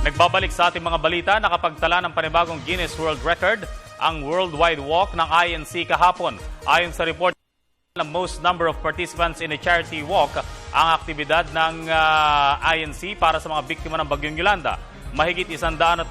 Nagbabalik sa ating mga balita, nakapagtala ng panibagong Guinness World Record ang Worldwide Walk ng INC kahapon. Ayon sa report, the most number of participants in a charity walk ang aktibidad ng INC para sa mga biktima ng Bagyong Yolanda. Mahigit 175,000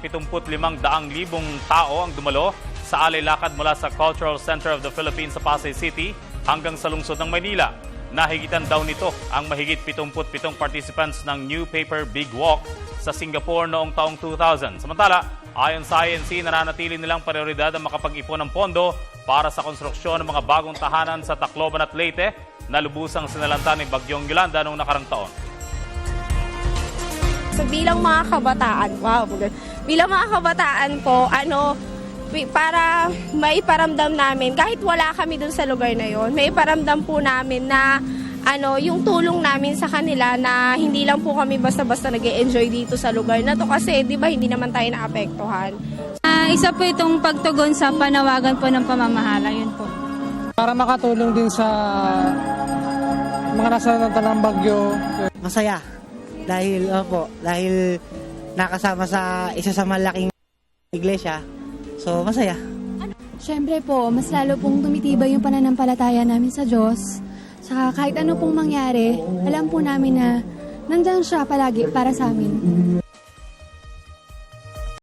tao ang dumalo sa alay-lakad mula sa Cultural Center of the Philippines sa Pasay City hanggang sa lungsod ng Maynila. Nahigitan daw nito ang mahigit 77 participants ng New Paper Big Walk sa Singapore noong taong 2000. Samantala, ayon sa INC, nananatili nilang prioridad ang makapag-ipon ng pondo para sa konstruksyon ng mga bagong tahanan sa Tacloban at Leyte na lubusang sinalanta ni Bagyong Yolanda noong nakarang taon. So bilang mga kabataan, bilang mga kabataan po, para maiparamdam namin, kahit wala kami dun sa lugar na yon, maiparamdam po namin na yung tulong namin sa kanila na hindi lang po kami basta-basta nag-e-enjoy dito sa lugar na to kasi di ba hindi naman tayo naapektuhan. Isa po itong pagtugon sa panawagan po ng pamamahala, yun po. Para makatulong din sa mga nasalanta ng bagyo. Masaya dahil nakasama sa isa sa malaking iglesia. So masaya. Siyempre po, mas lalo pong tumitibay yung pananampalataya namin sa Diyos. Saka kahit ano pong mangyari, alam po namin na nandyan siya palagi para sa amin.